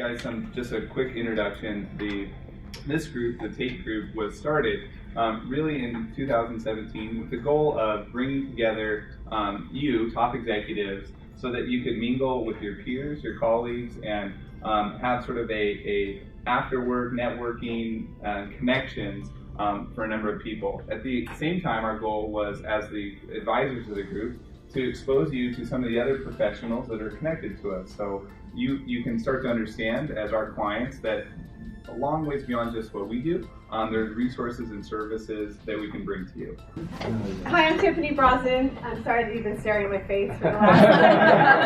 as just a quick introduction, this group, the TAPE group, was started really in 2017 with the goal of bringing together you, top executives, so that you could mingle with your peers, your colleagues, and have sort of a after-work networking connections for a number of people. At the same time, our goal was, as the advisors of the group, to expose you to some of the other professionals that are connected to us. So you can start to understand, as our clients, that a long ways beyond just what we do, there's resources and services that we can bring to you. Hi, I'm Tiffany Brosnan. I'm sorry that you've been staring at my face for the last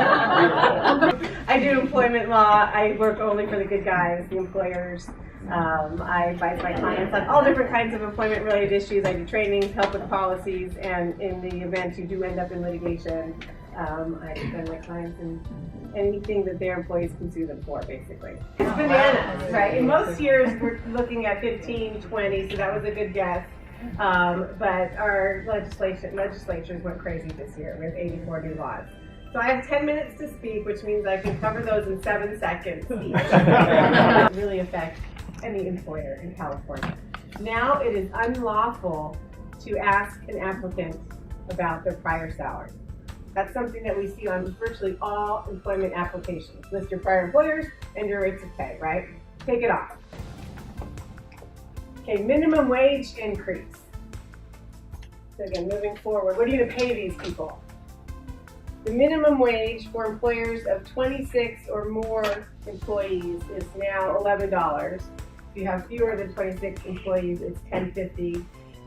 I do employment law. I work only for the good guys, the employers. I advise my clients on all different kinds of employment-related issues. I do trainings, help with policies, and in the event you do end up in litigation, I defend my clients in anything that their employees can sue them for, basically. It's bananas, right? In most years, we're looking at 15, 20, so that was a good guess. But our legislatures went crazy this year with 84 new laws. So I have 10 minutes to speak, which means I can cover those in 7 seconds each. Really affect any employer in California. Now it is unlawful to ask an applicant about their prior salary. That's something that we see on virtually all employment applications. List your prior employers and your rates of pay, right? Take it off. Okay, minimum wage increase. So again, moving forward, what are you going to pay these people? The minimum wage for employers of 26 or more employees is now $11. If you have fewer than 26 employees, it's $10.50.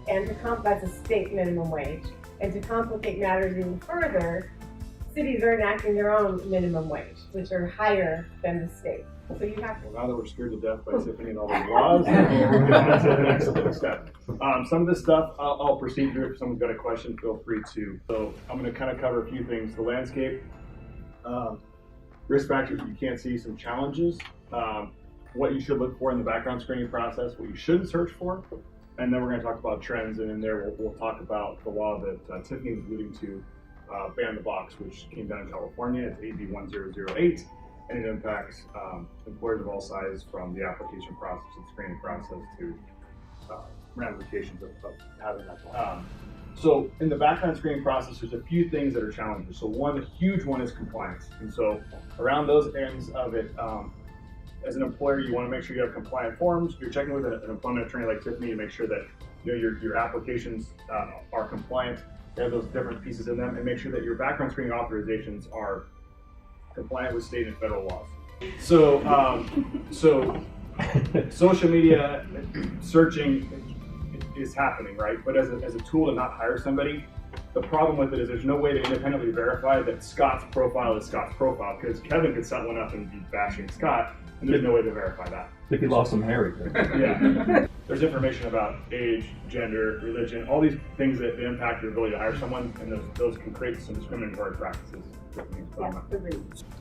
And that's a state minimum wage. And to complicate matters even further, cities are enacting their own minimum wage, which are higher than the state. So you have to. Well, now that we're scared to death by Tiffany and all those laws, we're going to the next step. Some of this stuff I'll proceed through. If someone's got a question, feel free to. So I'm going to kind of cover a few things: the landscape, risk factors you can't see, some challenges, what you should look for in the background screening process, what you shouldn't search for. And then we're going to talk about trends, and in there we'll talk about the law that Tiffany was alluding to, ban the box, which came down in California. It's AB 1008, and it impacts employers of all sizes, from the application process and screening process to ramifications of having that. So in the background screening process, there's a few things that are challenges. So one huge one is compliance, and so around those ends of it. As an employer, you want to make sure you have compliant forms. You're checking with an employment attorney like Tiffany to make sure that your applications are compliant. They have those different pieces in them, and make sure that your background screening authorizations are compliant with state and federal laws. So, social media searching is happening, right? But as a tool to not hire somebody, the problem with it is there's no way to independently verify that Scott's profile is Scott's profile, because Kevin could set one up and be bashing Scott. And there's no way to verify that. If he lost some hair, yeah. There's information about age, gender, religion, all these things that impact your ability to hire someone, and those can create some discriminatory practices.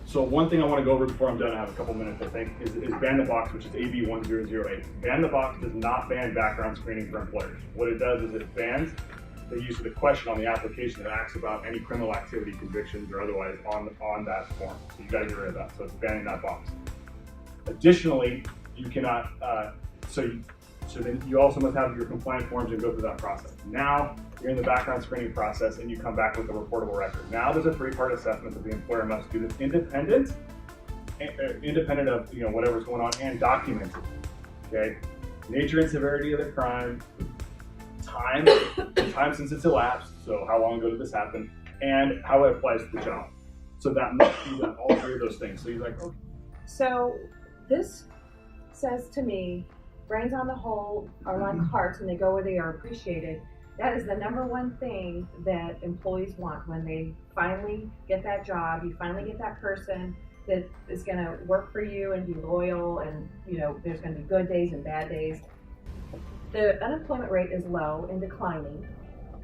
So one thing I want to go over before I'm done, I have a couple minutes I think, is ban the box, which is AB 1008. Ban the box does not ban background screening for employers. What it does is it bans the use of the question on the application that asks about any criminal activity, convictions, or otherwise on that form. So you got to get rid of that. So it's banning that box. Additionally, you cannot, so then you also must have your compliant forms and go through that process. Now, you're in the background screening process and you come back with a reportable record. Now there's a 3-part assessment that the employer must do that's independent of whatever's going on, and documented. Okay? Nature and severity of the crime, time since it's elapsed, so how long ago did this happen, and how it applies to the job. So that must be done, all 3 of those things. So you're like, okay. So this says to me, brains on the whole are like hearts, and they go where they are appreciated. That is the #1 thing that employees want when they finally get that job. You finally get that person that is going to work for you and be loyal, and there's going to be good days and bad days. The unemployment rate is low and declining,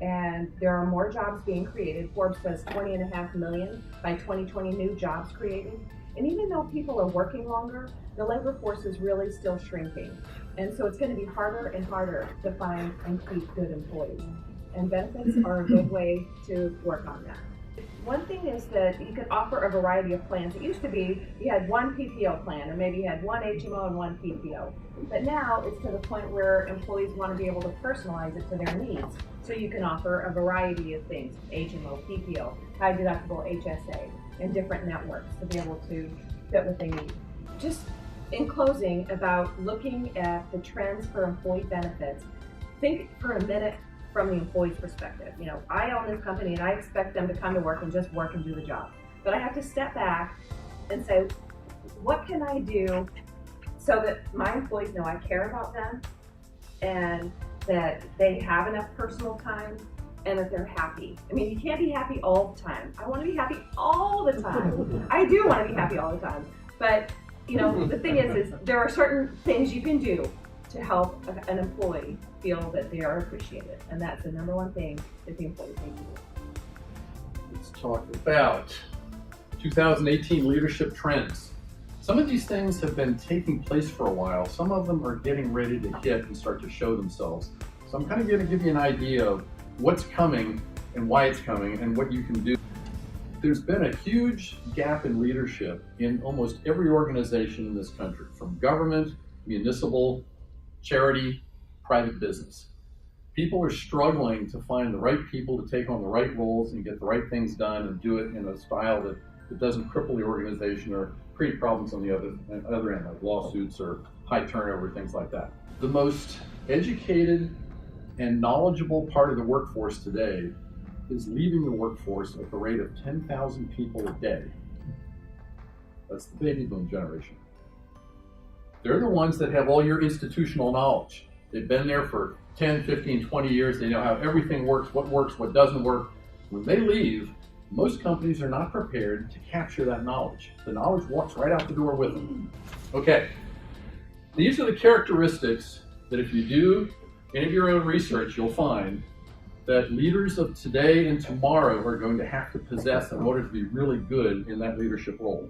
and there are more jobs being created. Forbes says 20.5 million by 2020 new jobs created. And even though people are working longer, the labor force is really still shrinking. And so it's going to be harder and harder to find and keep good employees. And benefits are a good way to work on that. One thing is that you can offer a variety of plans. It used to be you had one PPO plan, or maybe you had one HMO and one PPO. But now it's to the point where employees want to be able to personalize it to their needs. So you can offer a variety of things, HMO, PPO, high deductible HSA, and different networks to be able to fit what they need. Just in closing, about looking at the trends for employee benefits, think for a minute from the employee's perspective. You know, I own this company and I expect them to come to work and just work and do the job. But I have to step back and say, what can I do so that my employees know I care about them and that they have enough personal time and that they're happy. I mean, you can't be happy all the time. I want to be happy all the time. I do want to be happy all the time. But, you know, the thing is there are certain things you can do to help an employee feel that they are appreciated. And that's the number one thing that the employees need to do. Let's talk about 2018 leadership trends. Some of these things have been taking place for a while. Some of them are getting ready to hit and start to show themselves. So I'm kind of going to give you an idea of what's coming and why it's coming and what you can do. There's been a huge gap in leadership in almost every organization in this country, from government, municipal, charity, private business. People are struggling to find the right people to take on the right roles and get the right things done and do it in a style that doesn't cripple the organization or create problems on the other end, like lawsuits or high turnover, things like that. The most educated and knowledgeable part of the workforce today is leaving the workforce at the rate of 10,000 people a day. That's the baby boom generation. They're the ones that have all your institutional knowledge. They've been there for 10, 15, 20 years. They know how everything works, what doesn't work. When they leave, most companies are not prepared to capture that knowledge. The knowledge walks right out the door with them. Okay, these are the characteristics that if you do any of your own research, you'll find that leaders of today and tomorrow are going to have to possess in order to be really good in that leadership role.